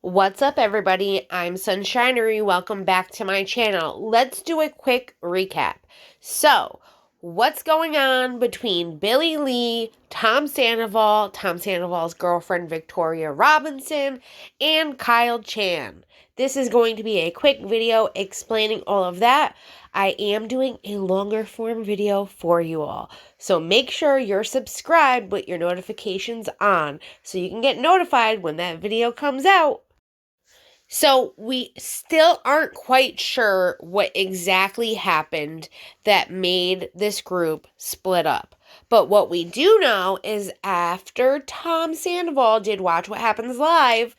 What's up, everybody? I'm Sunshinery. Welcome back to my channel. Let's do a quick recap. So, what's going on between Billie Lee, Tom Sandoval's girlfriend Victoria Robinson, and Kyle Chan? This is going to be a quick video explaining all of that. I am doing a longer form video for you all. So make sure you're subscribed with your notifications on so you can get notified when that video comes out. So we still aren't quite sure what exactly happened that made this group split up. But what we do know is after Tom Sandoval did Watch What Happens Live,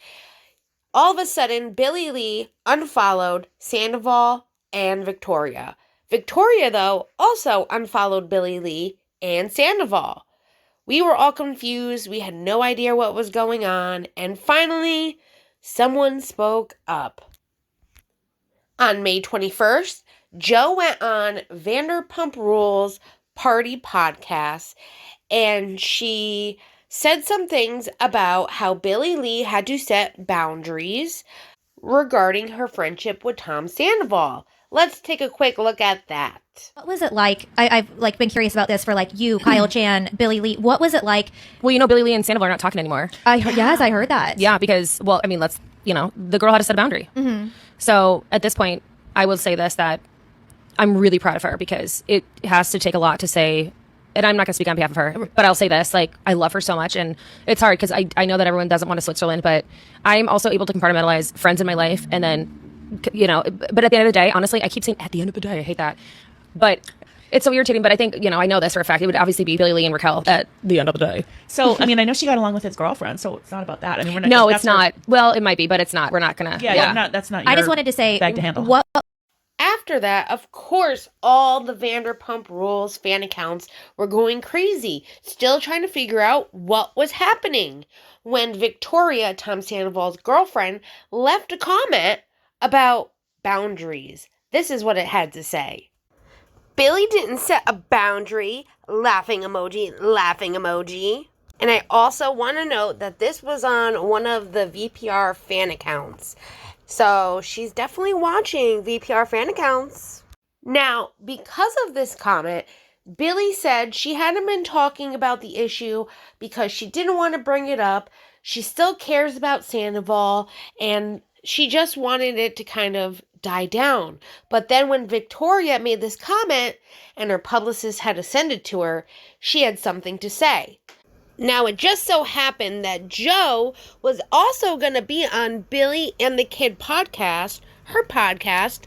all of a sudden Billie Lee unfollowed Sandoval and Victoria. Victoria, though, also unfollowed Billie Lee and Sandoval. We were all confused. We had no idea what was going on. And finally, someone spoke up. On May 21st, Joe went on Vanderpump Rules Party podcast, and she said some things about how Billie Lee had to set boundaries regarding her friendship with Tom Sandoval. Let's take a quick look at that. What was it like? I've been curious about this for you, Kyle Chan, Billie Lee. What was it like? Well, Billie Lee and Sandoval are not talking anymore. Yes, I heard that. Yeah, because, the girl had to set a boundary. Mm-hmm. So at this point, I will say this, that I'm really proud of her because it has to take a lot to say, and I'm not going to speak on behalf of her, but I'll say this, I love her so much, and it's hard because I know that everyone doesn't want to Switzerland, but I'm also able to compartmentalize friends in my life, and then, but at the end of the day, honestly, I keep saying at the end of the day, I hate that. But it's so irritating, but I think, I know this for a fact. It would obviously be Billie Lee and Raquel at the end of the day. So, I know she got along with his girlfriend, so it's not about that. We're not. No, it's not. Well, it might be, but it's not. We're not going to. Yeah. That's not your I just wanted to say, bag to handle. what? After that, of course, all the Vanderpump Rules fan accounts were going crazy, still trying to figure out what was happening. When Victoria, Tom Sandoval's girlfriend, left a comment about boundaries. This is what it had to say. Billie didn't set a boundary. Laughing emoji, laughing emoji. And I also want to note that this was on one of the VPR fan accounts. So she's definitely watching VPR fan accounts. Now, because of this comment, Billie said she hadn't been talking about the issue because she didn't want to bring it up. She still cares about Sandoval, and she just wanted it to kind of die down. But then when Victoria made this comment and her publicist had to send it to her, she had something to say. Now, it just so happened that Joe was also going to be on Billie and the Kid podcast, her podcast,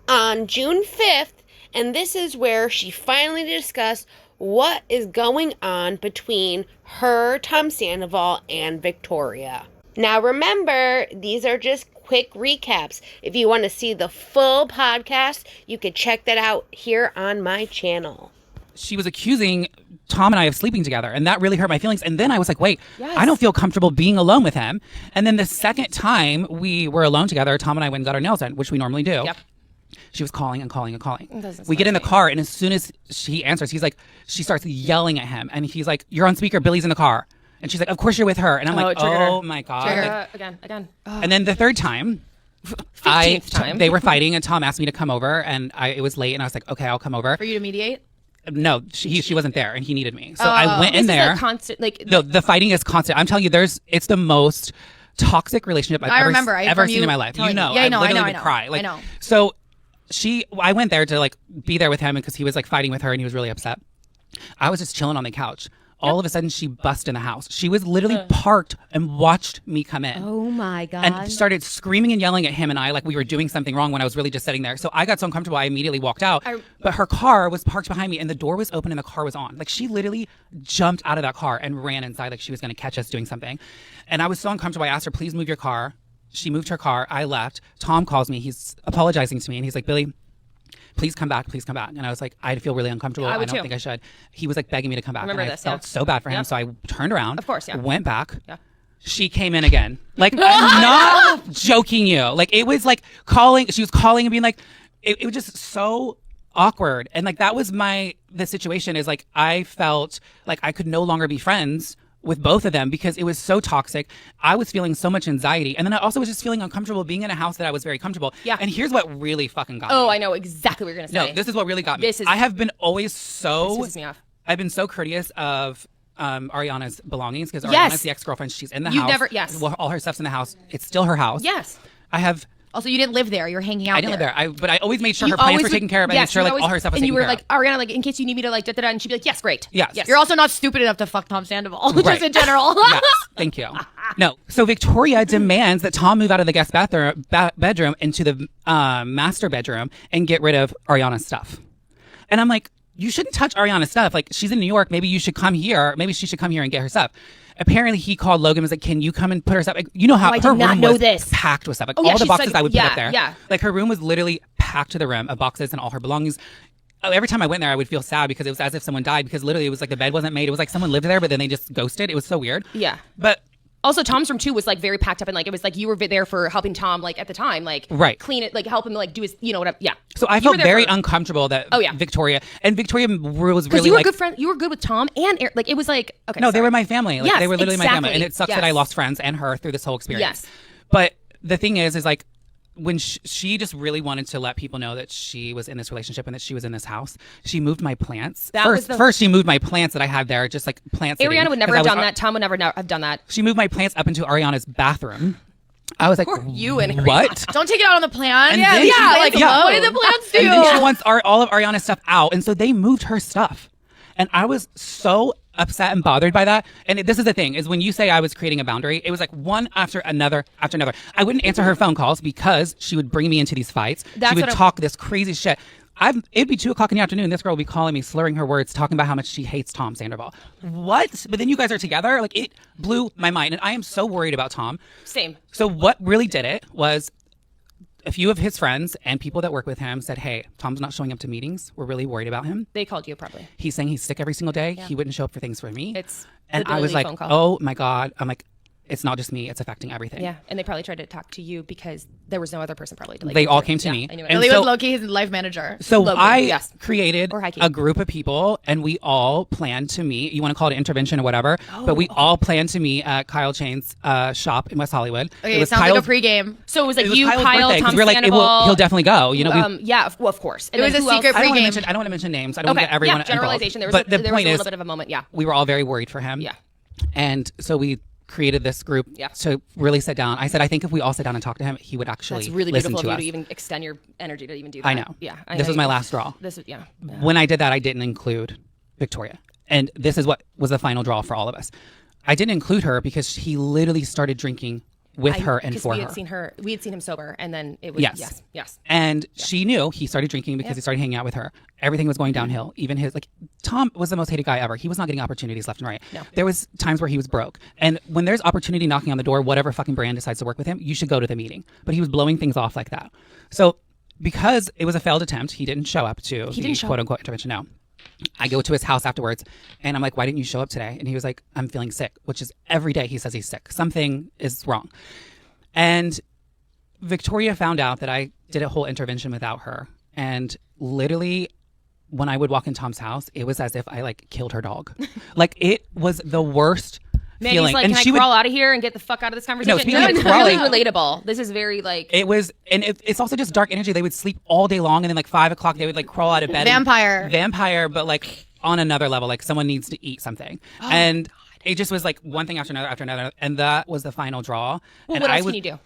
on June 5th, and this is where she finally discussed what is going on between her, Tom Sandoval, and Victoria. Now, remember, these are just quick recaps. If you want to see the full podcast, you can check that out here on my channel. She was accusing Tom and I of sleeping together, and that really hurt my feelings. And then I was like, wait, yes. I don't feel comfortable being alone with him. And then the second time we were alone together, Tom and I went and got our nails done, which we normally do. Yep. She was calling and calling and calling. We get in the car, and as soon as she answers, she starts yelling at him, and he's like, "You're on speaker, Billie's in the car." And she's like, "Of course you're with her." And I'm like, "Oh my God." Again. And then the third time, 15th time. They were fighting, and Tom asked me to come over, and it was late, and I was like, "Okay, I'll come over." For you to mediate? No, she wasn't there, and he needed me. So I went in there. This is a constant, No, the fighting is constant. I'm telling you, it's the most toxic relationship I've ever seen in my life. Yeah, I literally would cry. I know. So I went there to be there with him because he was fighting with her, and he was really upset. I was just chilling on the couch. All of a sudden, she busted in the house. She was literally parked and watched me come in. Oh my God. And started screaming and yelling at him and I like we were doing something wrong when I was really just sitting there. So I got so uncomfortable, I immediately walked out. But her car was parked behind me and the door was open and the car was on. She literally jumped out of that car and ran inside like she was going to catch us doing something. And I was so uncomfortable. I asked her, please move your car. She moved her car. I left. Tom calls me. He's apologizing to me and he's like, Billie, please come back. And I was like, I feel really uncomfortable. I don't think I should. He was begging me to come back. I felt so bad for him. So I turned around. Of course, went back. Yeah. She came in again. I'm not joking you. It was calling. She was calling and being like, it was just so awkward. And that was the situation is I felt like I could no longer be friends with both of them because it was so toxic. I was feeling so much anxiety. And then I also was just feeling uncomfortable being in a house that I was very comfortable. Yeah. And here's what really fucking got me. Oh, I know exactly what you're going to say. No, this is what really got me. I have been always so... This pisses me off. I've been so courteous of Ariana's belongings because Yes. Ariana's the ex-girlfriend. She's in the You've house. never- yes. Well, all her stuff's in the house. It's still her house. Yes. I have... Also, you didn't live there. You're hanging out I didn't live there. But I always made sure You her plants always were taken care of. I made sure you like always- all her stuff was and taken you were care like, of. Ariana, like in case you need me to like da-da-da, and she'd be like, yes, great. Yes. Yes. You're also not stupid enough to fuck Tom Sandoval, just Right. in general. Yes, thank you. No, so Victoria demands that Tom move out of the guest bedroom into the master bedroom and get rid of Ariana's stuff. And I'm like, you shouldn't touch Ariana's stuff. Like, she's in New York. Maybe you should come here. Maybe she should come here and get her stuff. Apparently, he called Logan and was like, can you come and put her stuff? Like, you know how I her did not room know was this. packed with stuff. Like, Oh, yeah, all the she's boxes like- I would yeah, put up there. yeah. Like, her room was literally packed to the rim of boxes and all her belongings. Oh, every time I went there, I would feel sad because it was as if someone died because literally it was like the bed wasn't made. It was like someone lived there, but then they just ghosted. It was so weird. Yeah. But Also, Tom's room too was like very packed up, and like it was like you were there for helping Tom, like at the time, like Right. clean it, like help him, like do his, you know, whatever. Yeah. so I You felt were there very for- uncomfortable that Oh, yeah. Victoria was Because really you were like, good friend. You were good with Tom and Eric. Like it was like okay. no, they sorry. were my family. Like Yes, they were literally my family, and exactly. it sucks Yes. that I lost friends and her through this whole experience. Yes. But the thing is like when she just really wanted to let people know that she was in this relationship and that she was in this house, she moved my plants. That was First, she moved my plants that I had there, just like plants. Ariana would never have done that. Tom would never have done that. She moved my plants up into Ariana's bathroom. I was like, you and what? Don't take it out on the plant. And then she- like, yeah. what did the plants do? And then she wants all of Ariana's stuff out. And so they moved her stuff. And I was so upset and bothered by that. And this is the thing, is when you say I was creating a boundary, it was like one after another after another. I wouldn't answer her phone calls because she would bring me into these fights. That's She would what I'm- talk this crazy shit. It'd be 2:00 in the afternoon. This girl would be calling me, slurring her words, talking about how much she hates Tom Sandoval. What? But then you guys are together? Like, it blew my mind. And I am so worried about Tom. Same. So what really did it was a few of his friends and people that work with him said, hey, Tom's not showing up to meetings. We're really worried about him. They called you probably. He's saying he's sick every single day. He wouldn't show up for things for me. It's and the I was Billie like, phone call. oh my God. I'm like, it's not just me. It's affecting everything. Yeah, and they probably tried to talk to you because there was no other person probably to like. They all answer. came to Yeah, me. I knew it. And Billy so- was low-key his life manager. So Logan, I yes. created Or Heike. a group of people, and we all planned to meet. You want to call it intervention or whatever, but we all planned to meet at Kyle Chain's shop in West Hollywood. Okay, it sounds like a pregame. So it was like It was you, Kyle's Kyle, birthday, 'cause Tom we were like, Sandoval. he'll definitely go. You know, Yeah, of course. And It was then a who else? secret I don't want pregame. to mention names. I don't want Okay, to get everyone yeah, generalization. involved. There was, But the there was point a is, little bit of a moment. Yeah. we were all very worried for him. Yeah. And so we created this group Yeah. to really sit down. I said, I think if we all sit down and talk to him, he would actually That's really listen beautiful of to you us. to even extend your energy to even do that. I know. Yeah. This was my last straw. This is yeah. When I did that, I didn't include Victoria. And this is what was the final draw for all of us. I didn't include her because he literally started drinking with her and for we her. had seen her. We had seen him sober, and then it was Yes. yes. And she knew he started drinking because he started hanging out with her. Everything was going downhill. Even his, like, Tom was the most hated guy ever. He was not getting opportunities left and right. No. There was times where he was broke. And when there's opportunity knocking on the door, whatever fucking brand decides to work with him, you should go to the meeting. But he was blowing things off like that. So because it was a failed attempt, he didn't show up to the quote unquote intervention. No. I go to his house afterwards and I'm like, why didn't you show up today? And he was like, I'm feeling sick, which is every day he says he's sick. Something is wrong. And Victoria found out that I did a whole intervention without her. And literally, when I would walk in Tom's house, it was as if I like killed her dog. Like, it was the worst Maggie's feeling. like, and can she I would, crawl out of here and get the fuck out of this conversation? speaking of it's crawling- really relatable. This is very like it was, and it's also just dark energy. They would sleep all day long, and then like 5 o'clock, they would like crawl out of bed. Vampire, but like on another level, like someone needs to eat something. And it just was like one thing after another, and that was the final draw. Well, and what I else was, can you do?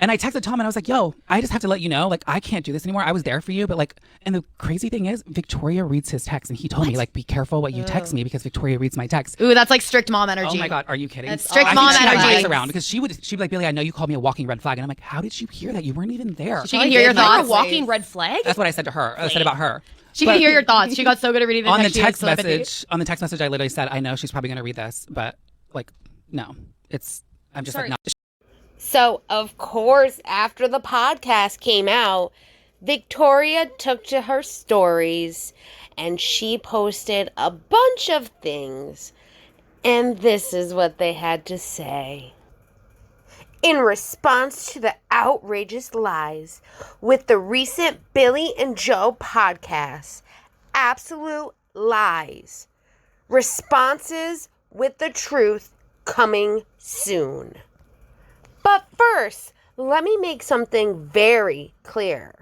And I texted Tom and I was like, yo, I just have to let you know, like, I can't do this anymore. I was there for you. But like, and the crazy thing is, Victoria reads his text and he told me, like, be careful what you text me because Victoria reads my text. Ooh, that's like strict mom energy. Oh my God, are you kidding? That's strict I mom think she had my energy. voice around because she'd be like, Billie, I know you called me a walking red flag. And I'm like, how did you hear that? You weren't even there. She can hear your You're a thoughts. walking red flag. That's what I said to her. I said about her. She But can hear your thoughts. She got so good at reading the on the text. text message, I literally said, I know she's probably going to read this, but like, no, I'm just Sorry. like, no. So, of course, after the podcast came out, Victoria took to her stories and she posted a bunch of things. And this is what they had to say. In response to the outrageous lies with the recent Billie and Joe podcast, absolute lies. Responses with the truth coming soon. But first, let me make something very clear.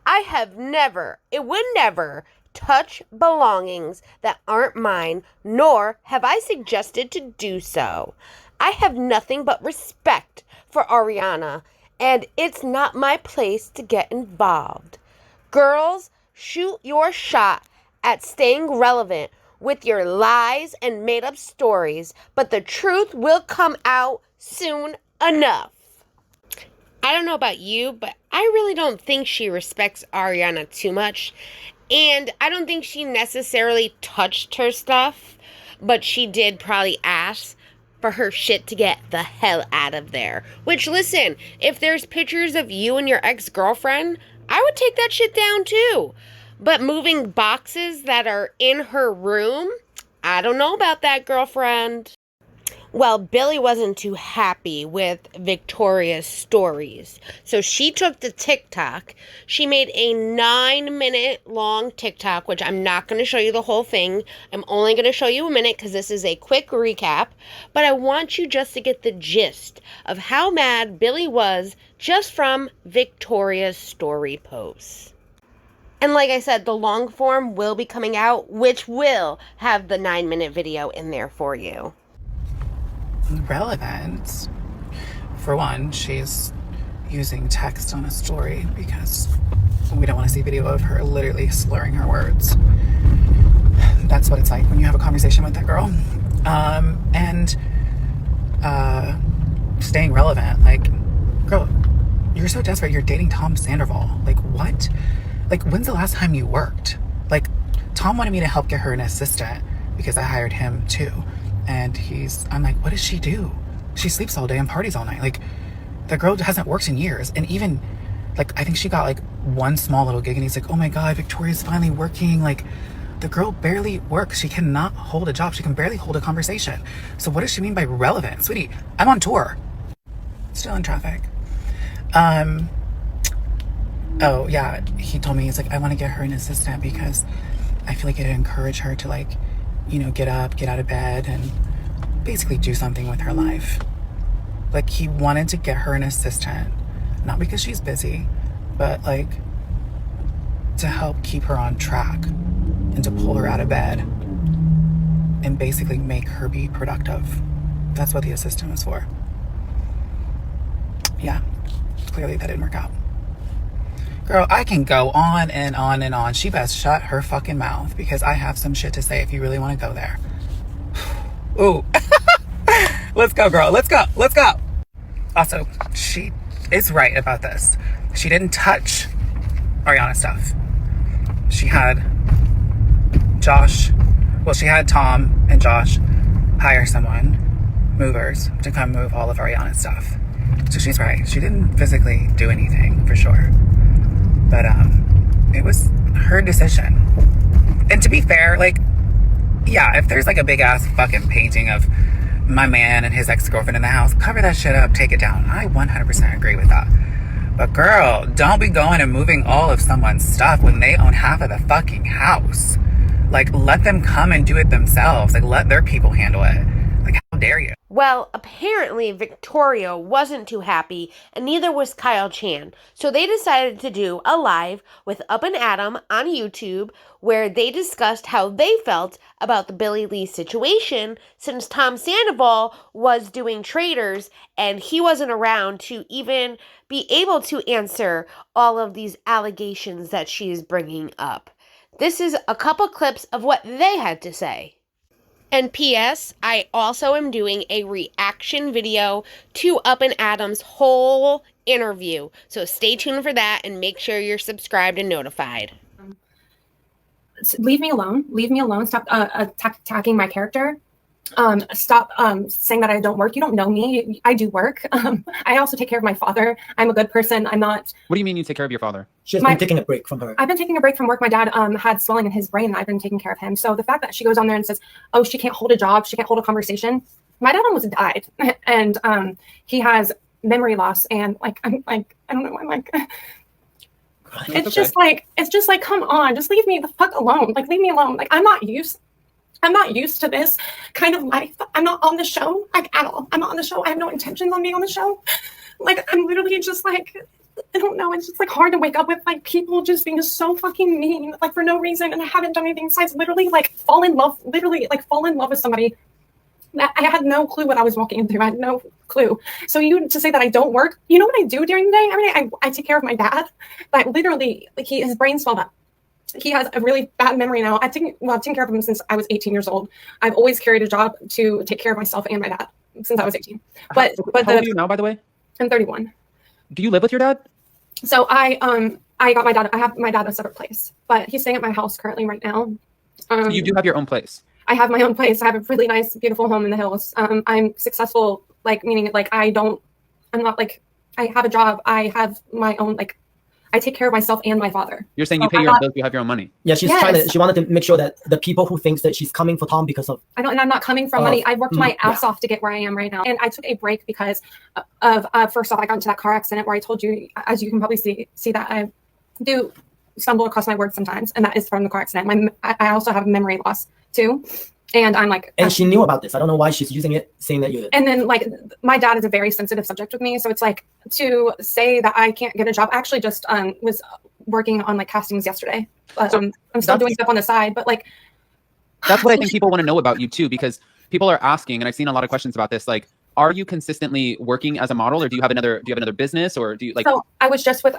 I have never, it would never, touch belongings that aren't mine, nor have I suggested to do so. I have nothing but respect for Ariana, and it's not my place to get involved. Girls, shoot your shot at staying relevant with your lies and made-up stories, but the truth will come out soon enough. I don't know about you, but I really don't think she respects Ariana too much. And I don't think she necessarily touched her stuff, but she did probably ask for her shit to get the hell out of there. Which, listen, if there's pictures of you and your ex-girlfriend, I would take that shit down too. But moving boxes that are in her room, I don't know about that, girlfriend. Well, Billie wasn't too happy with Victoria's stories. So she took to TikTok. She made a 9-minute long TikTok, which I'm not going to show you the whole thing. I'm only going to show you a minute because this is a quick recap. But I want you just to get the gist of how mad Billie was just from Victoria's story posts. And like I said, the long form will be coming out, which will have the 9-minute video in there for you. Relevant. For one, she's using text on a story because we don't want to see video of her literally slurring her words. That's what it's like when you have a conversation with that girl. And staying relevant. Like, girl, you're so desperate. You're dating Tom Sandoval. Like, what? Like, when's the last time you worked? Like, Tom wanted me to help get her an assistant because I hired him too. And I'm like, what does she do? She sleeps all day and parties all night. Like, the girl hasn't worked in years. And even, like, I think she got, like, one small little gig. And he's like, oh my God, Victoria's finally working. Like, the girl barely works. She cannot hold a job. She can barely hold a conversation. So what does she mean by relevant? Sweetie, I'm on tour. Still in traffic. Oh, yeah. He told me, he's like, I want to get her an assistant because I feel like it'd encourage her to, like, you know, get up, get out of bed, and basically do something with her life. Like, he wanted to get her an assistant, not because she's busy, but, like, to help keep her on track and to pull her out of bed and basically make her be productive. That's what the assistant was for. Yeah, clearly that didn't work out. Girl, I can go on and on and on. She best shut her fucking mouth because I have some shit to say if you really want to go there. Ooh. Let's go, girl. Let's go. Let's go. Also, she is right about this. She didn't touch Ariana's stuff. She had she had Tom and Josh hire someone, movers, to come move all of Ariana's stuff. So she's right. She didn't physically do anything, for sure. But it was her decision. And to be fair, like, yeah, if there's like a big ass fucking painting of my man and his ex-girlfriend in the house, cover that shit up, take it down. I 100% agree with that. But girl, don't be going and moving all of someone's stuff when they own half of the fucking house. Like, let them come and do it themselves. Like, let their people handle it. Like, how dare you? Well, apparently Victoria wasn't too happy, and neither was Kyle Chan. So they decided to do a live with Up and Adam on YouTube where they discussed how they felt about the Billie Lee situation since Tom Sandoval was doing Traders and he wasn't around to even be able to answer all of these allegations that she is bringing up. This is a couple clips of what they had to say. And P.S. I also am doing a reaction video to Up and Adam's whole interview. So stay tuned for that and make sure you're subscribed and notified. Leave me alone. Leave me alone. Stop attacking my character. Stop saying that I don't work. You don't know me. I do work. I also take care of my father. I'm a good person. I'm not. What do you mean you take care of your father? She's been taking a break from her. I've been taking a break from work. My dad had swelling in his brain and I've been taking care of him. So the fact that she goes on there and says, oh, she can't hold a job, she can't hold a conversation. My dad almost died. And he has memory loss. And like, I'm like, I don't know. I'm like, it's just like, come on, just leave me the fuck alone. Like, leave me alone. Like, I'm not used. I'm not used to this kind of life. I'm not on the show, like, at all. I'm not on the show. I have no intentions on being on the show. Like, I'm literally just like, I don't know. It's just like hard to wake up with like people just being so fucking mean, like for no reason. And I haven't done anything besides literally like fall in love with somebody that I had no clue what I was walking into. I had no clue. So you to say that I don't work, you know what I do during the day? I mean, I take care of my dad, but literally like his brain swelled up. He has a really bad memory now. I've taken care of him since I was 18 years old. I've always carried a job to take care of myself and my dad since I was 18. But how old are you now, by the way? I'm 31. Do you live with your dad? So I got my dad. I have my dad at a separate place, but he's staying at my house currently right now. So you do have your own place. I have my own place. I have a really nice, beautiful home in the hills. I'm successful, like meaning like I'm not like I have a job. I have my own like. I take care of myself and my father. You're saying you pay your own bills, you have your own money. Yeah, she wanted to make sure that the people who thinks that she's coming for Tom because of and I'm not coming from money. I worked my ass off to get where I am right now. And I took a break because of first off, I got into that car accident where I told you, as you can probably see that I do stumble across my words sometimes, and that is from the car accident. I also have memory loss too. And I'm like, and she knew about this. I don't know why she's using it, saying that you. And then like my dad is a very sensitive subject with me, so it's like to say that I can't get a job. I actually just was working on like castings yesterday. I'm still doing stuff on the side, but like that's what I think people want to know about you too, because people are asking, and I've seen a lot of questions about this. Like, are you consistently working as a model, or do you have another business, or do you like? So I was just with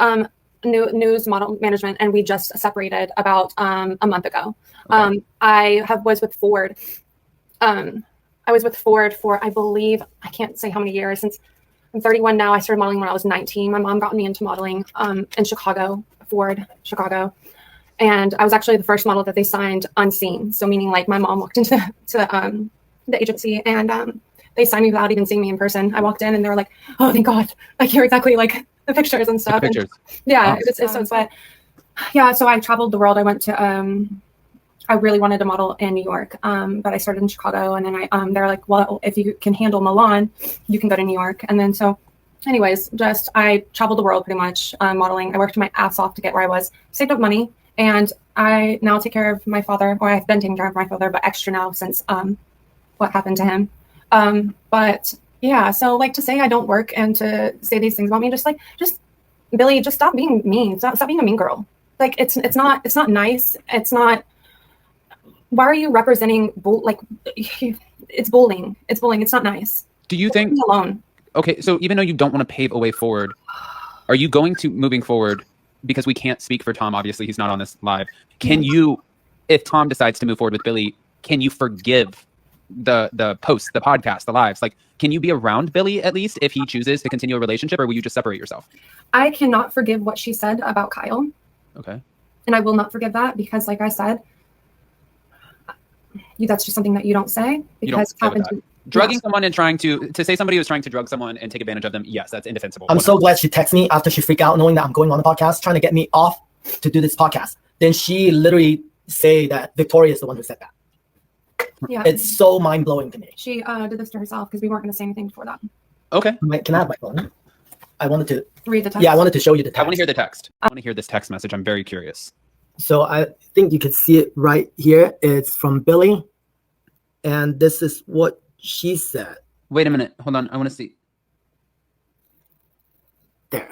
news model management, and we just separated about a month ago. Okay. I was with Ford. I was with Ford for, I believe, I can't say how many years. Since I'm 31 now, I started modeling when I was 19. My mom got me into modeling in Chicago, Ford, Chicago. And I was actually the first model that they signed unseen. So meaning like my mom walked into the agency and they signed me without even seeing me in person. I walked in and they were like, oh, thank God. Like you're exactly like the pictures and stuff. Pictures. And, yeah. So I traveled the world. I went to, I really wanted to model in New York, but I started in Chicago, and then they're like, well, if you can handle Milan, you can go to New York. And then so anyways, I traveled the world pretty much modeling. I worked my ass off to get where I was, saved up money, and I now take care of my father, or I've been taking care of my father, but extra now since what happened to him. But yeah, so like to say I don't work and to say these things about me, just Billie, just stop being mean. Stop being a mean girl. Like it's not nice. It's not. Why are you representing it's bullying. It's bullying. It's not nice. Do you think alone? Okay, so even though you don't want to pave a way forward, are you going to moving forward, because we can't speak for Tom, obviously he's not on this live. Can you, if Tom decides to move forward with Billie, can you forgive the posts, the podcast, the lives? Like, can you be around Billie at least if he chooses to continue a relationship, or will you just separate yourself? I cannot forgive what she said about Kyle. Okay. And I will not forgive that because, like I said, that's just something that you don't say because it happened to drugging someone and trying to say somebody was trying to drug someone and take advantage of them. Yes, that's indefensible. I'm so glad she texted me after she freaked out knowing that I'm going on the podcast, trying to get me off to do this podcast. Then she literally say that Victoria is the one who said that. Yeah. It's so mind blowing to me. She did this to herself because we weren't going to say anything before that. Okay. Can I have my phone? I wanted to read the text. Yeah, I wanted to show you the text. I want to hear the text. I want to hear this text message. I'm very curious. So I think you can see it right here. It's from Billie. And this is what she said. Wait a minute. Hold on. I want to see. There.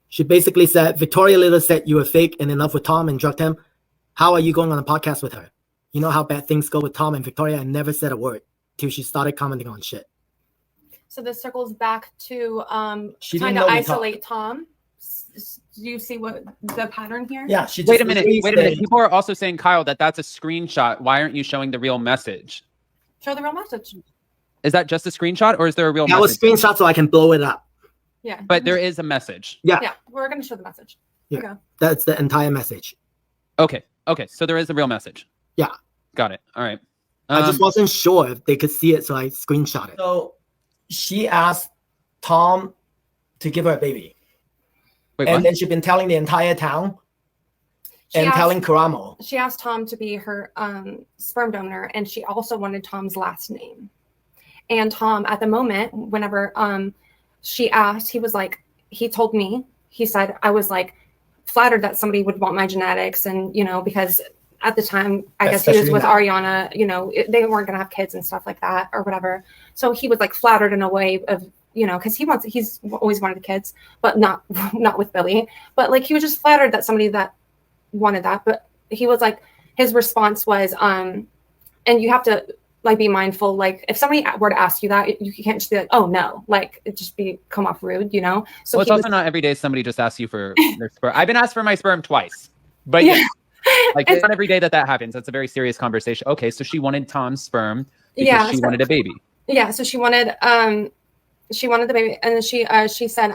She basically said, Victoria Little said you were fake and in love with Tom and drugged him. How are you going on a podcast with her? You know how bad things go with Tom and Victoria, and never said a word till she started commenting on shit. So this circles back to trying to isolate Tom. Do you see what the pattern here? Yeah. Wait a minute. People are also saying, Kyle, that's a screenshot. Why aren't you showing the real message? Show the real message. Is that just a screenshot, or is there a real message? That was screenshot so I can blow it up. Yeah. But there is a message. Yeah. Yeah. We're going to show the message. Yeah. Okay. That's the entire message. Okay. So there is a real message. Yeah. Got it. All right. I just wasn't sure if they could see it, so I screenshot it. So she asked Tom to give her a baby. Wait, and what? then she's been telling the entire town telling Karamo. She asked Tom to be her sperm donor, and she also wanted Tom's last name. And Tom, at the moment, whenever she asked, he told me, he said, I was like flattered that somebody would want my genetics. And, you know, because at the time, I guess he was with Ariana, you know, they weren't going to have kids and stuff like that or whatever. So he was like flattered in a way of, you know, because he's always wanted kids, but not with Billie. But like he was just flattered that somebody that wanted that. But he was like, his response was, and you have to like be mindful. Like if somebody were to ask you that, you can't just be like, oh no, like it just come off rude, you know. So well, it's also not every day somebody just asks you for their sperm. I've been asked for my sperm twice, but yeah. Like it's not every day that happens. That's a very serious conversation. Okay, so she wanted Tom's sperm because she wanted a baby. Yeah, so she wanted the baby, and then she said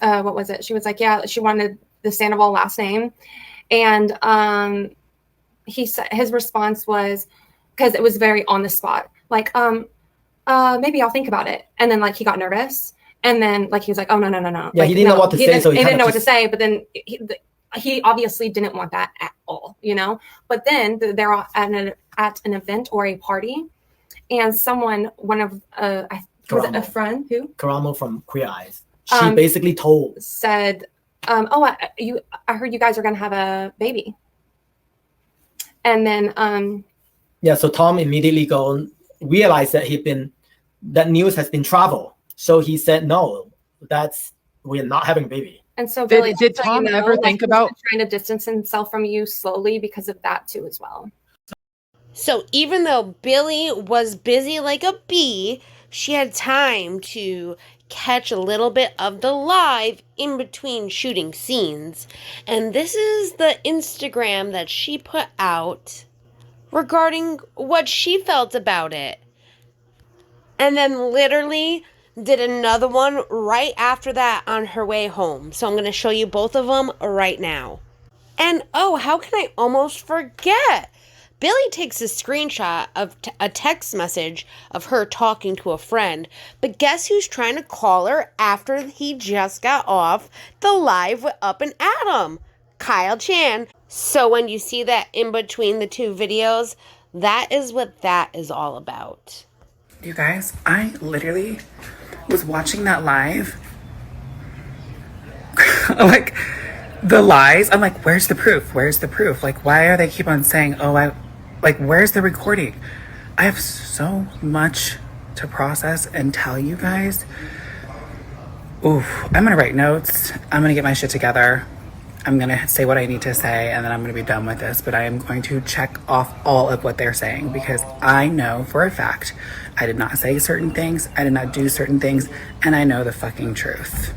what was it? She was like, yeah, she wanted the Sandoval last name, and he said his response was, because it was very on the spot, like maybe I'll think about it, and then like he got nervous, and then like he was like, oh no. Yeah, like, he didn't know what to say, so he didn't know what to say, but then he obviously didn't want that at all, you know. But then they're at an event or a party, and one of was it a friend who Karamo from Queer Eyes, she basically said, I heard you guys are gonna have a baby, and then yeah, so Tom immediately realized that that news has been traveled, so he said no, we're not having a baby. And so Billie, did Tom ever think about trying to distance himself from you slowly because of that too as well? So even though Billie was busy like a bee, she had time to catch a little bit of the live in between shooting scenes. And this is the Instagram that she put out regarding what she felt about it. And then literally did another one right after that on her way home. So I'm going to show you both of them right now. And oh, how can I almost forget? Billie takes a screenshot of a text message of her talking to a friend. But guess who's trying to call her after he just got off the live with Up and Adam? Kyle Chan. So when you see that in between the two videos, that is what that is all about. You guys, I literally was watching that live. Like, the lies. I'm like, where's the proof? Where's the proof? Like, why are they keep on saying, where's the recording? I have so much to process and tell you guys. Oof, I'm gonna write notes. I'm gonna get my shit together. I'm gonna say what I need to say, and then I'm gonna be done with this. But I am going to check off all of what they're saying, because I know for a fact I did not say certain things, I did not do certain things, and I know the fucking truth.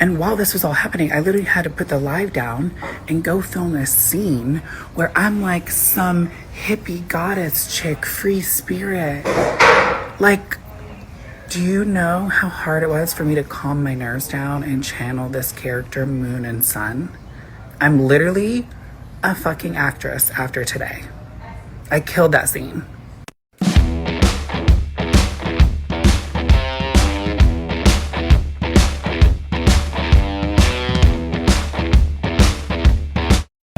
And while this was all happening, I literally had to put the live down and go film a scene where I'm like some hippie goddess chick, free spirit. Like, do you know how hard it was for me to calm my nerves down and channel this character, Moon and Sun? I'm literally a fucking actress after today. I killed that scene.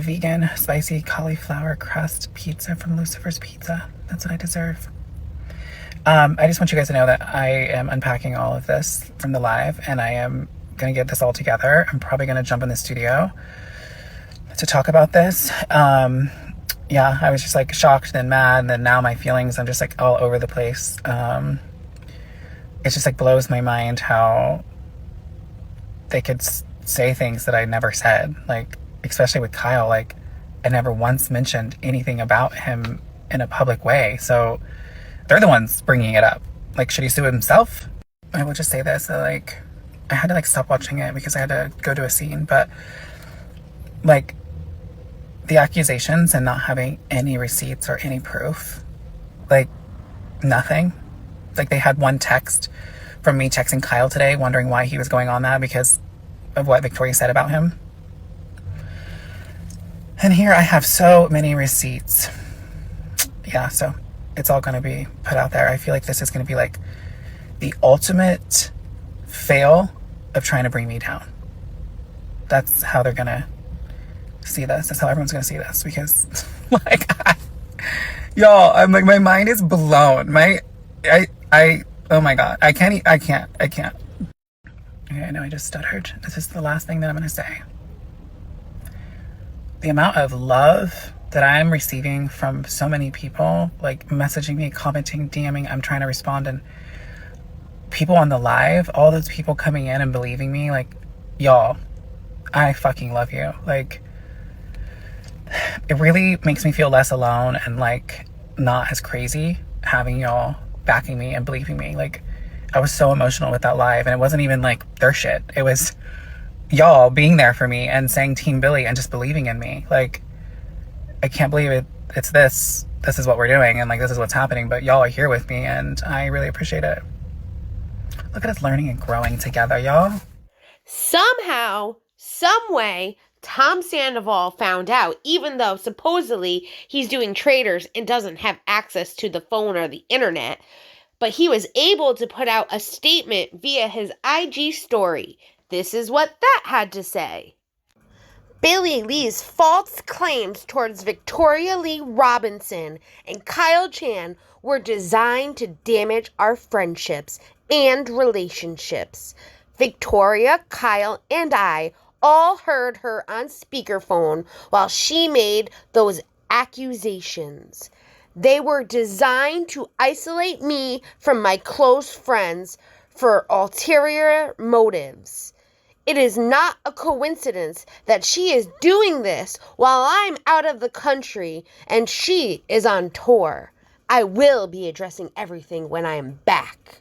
Vegan spicy cauliflower crust pizza from Lucifer's Pizza. That's what I deserve. I just want you guys to know that I am unpacking all of this from the live, and I am gonna get this all together. I'm probably gonna jump in the studio to talk about this. Yeah, I was just like shocked, then mad, and then now my feelings, I'm just like all over the place. It just like blows my mind how they could say things that I never said, like, especially with Kyle. Like, I never once mentioned anything about him in a public way, so they're the ones bringing it up. Like, should he sue himself? I will just say this, like, I had to like stop watching it because I had to go to a scene, but like the accusations and not having any receipts or any proof, like nothing. Like, they had one text from me texting Kyle today wondering why he was going on that because of what Victoria said about him. And here I have so many receipts. Yeah, so it's all going to be put out there. I feel like this is going to be like the ultimate fail of trying to bring me down. That's how they're going to see this. That's how everyone's going to see this, because y'all, I'm like, my mind is blown. I Oh my God. I can't. Okay, I know I just stuttered. This is the last thing that I'm going to say. The amount of love that I'm receiving from so many people, like messaging me, commenting, DMing, I'm trying to respond, and people on the live, all those people coming in and believing me, like, y'all, I fucking love you. Like, it really makes me feel less alone and like not as crazy having y'all backing me and believing me. Like, I was so emotional with that live, and it wasn't even like their shit. It was y'all being there for me and saying Team Billie and just believing in me. Like, I can't believe it. It's this is what we're doing, and like, this is what's happening, but y'all are here with me, and I really appreciate it. Look at us learning and growing together, y'all. Somehow, some way, Tom Sandoval found out, even though supposedly he's doing traders and doesn't have access to the phone or the internet, but he was able to put out a statement via his IG story. This is what that had to say. Billie Lee's false claims towards Victoria Lee Robinson and Kyle Chan were designed to damage our friendships and relationships. Victoria, Kyle, and I all heard her on speakerphone while she made those accusations. They were designed to isolate me from my close friends for ulterior motives. It is not a coincidence that she is doing this while I'm out of the country and she is on tour. I will be addressing everything when I am back.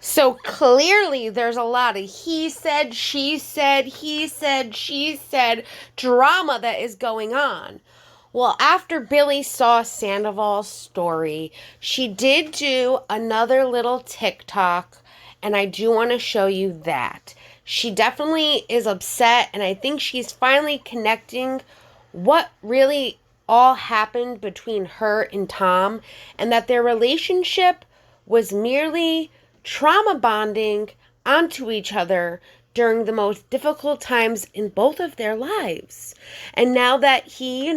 So clearly there's a lot of he said, she said, he said, she said drama that is going on. Well, after Billie saw Sandoval's story, she did do another little TikTok, and I do want to show you that. She definitely is upset, and I think she's finally connecting what really all happened between her and Tom, and that their relationship was merely trauma bonding onto each other during the most difficult times in both of their lives. And now that he,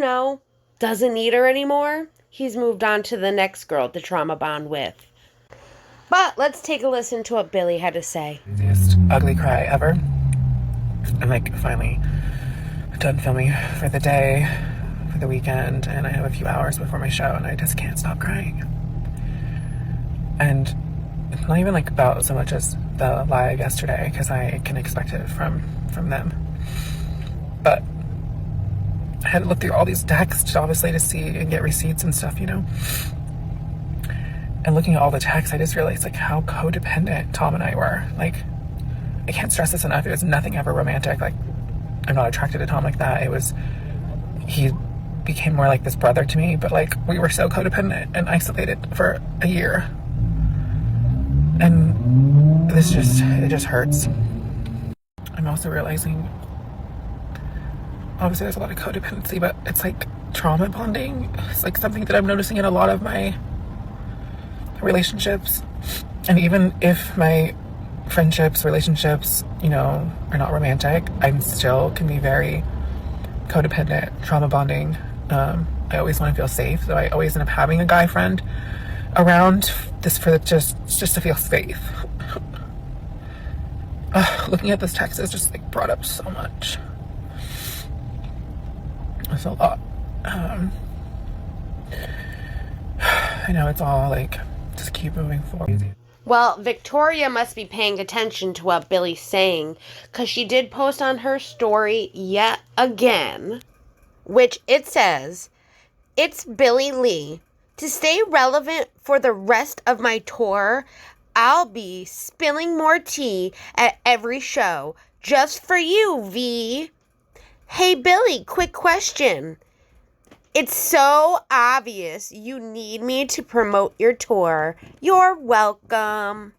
doesn't need her anymore, he's moved on to the next girl to trauma bond with. But let's take a listen to what Billie had to say. Craziest ugly cry ever. I'm like finally done filming for the day, for the weekend, and I have a few hours before my show, and I just can't stop crying. And it's not even like about so much as the live yesterday, because I can expect it from them. But I had to look through all these texts, obviously, to see and get receipts and stuff, And looking at all the texts, I just realized like how codependent Tom and I were. Like, I can't stress this enough. It was nothing ever romantic. Like, I'm not attracted to Tom like that. He became more like this brother to me, but like, we were so codependent and isolated for a year. And it just hurts. I'm also realizing, obviously there's a lot of codependency, but it's like trauma bonding. It's like something that I'm noticing in a lot of my relationships. And even if my friendships, relationships, are not romantic, I'm still can be very codependent, trauma bonding. I always want to feel safe, so I always end up having a guy friend around just to feel safe. Looking at this text has just like brought up so much. It's a lot. I know it's all like, just keep moving forward. Well, Victoria must be paying attention to what Billie's saying, because she did post on her story yet again, which it says, "It's Billie Lee. To stay relevant for the rest of my tour, I'll be spilling more tea at every show. Just for you, V. Hey, Billie, quick question. It's so obvious you need me to promote your tour. You're welcome."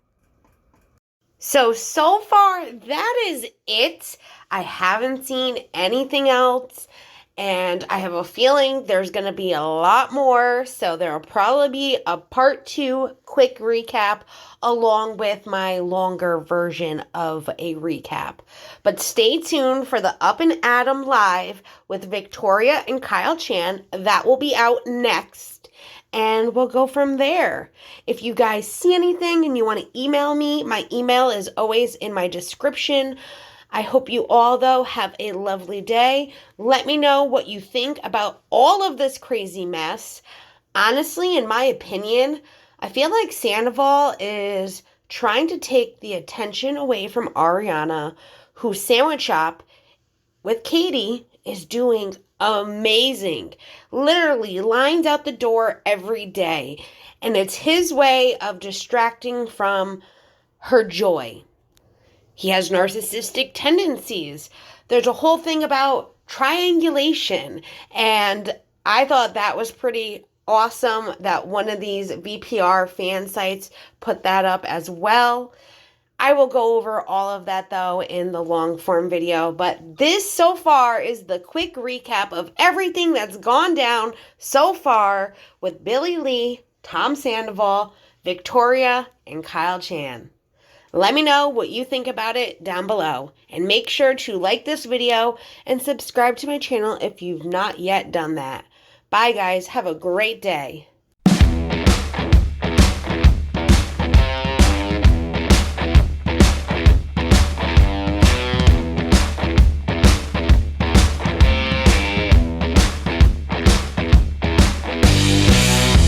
So far, that is it. I haven't seen anything else, and I have a feeling there's going to be a lot more, so there will probably be a part 2 quick recap along with my longer version of a recap. But stay tuned for the Up and Adam live with Victoria and Kyle Chan. That will be out next. and we'll go from there. If you guys see anything and you want to email me, my email is always in my description. I hope you all, though, have a lovely day. Let me know what you think about all of this crazy mess. Honestly, in my opinion, I feel like Sandoval is trying to take the attention away from Ariana, whose sandwich shop with Katie is doing amazing. Literally lines out the door every day. And it's his way of distracting from her joy. He has narcissistic tendencies. There's a whole thing about triangulation. And I thought that was pretty awesome that one of these VPR fan sites put that up as well. I will go over all of that, though, in the long form video, but this so far is the quick recap of everything that's gone down so far with Billie Lee, Tom Sandoval, Victoria, and Kyle Chan. Let me know what you think about it down below, and make sure to like this video and subscribe to my channel if you've not yet done that. Bye, guys. Have a great day.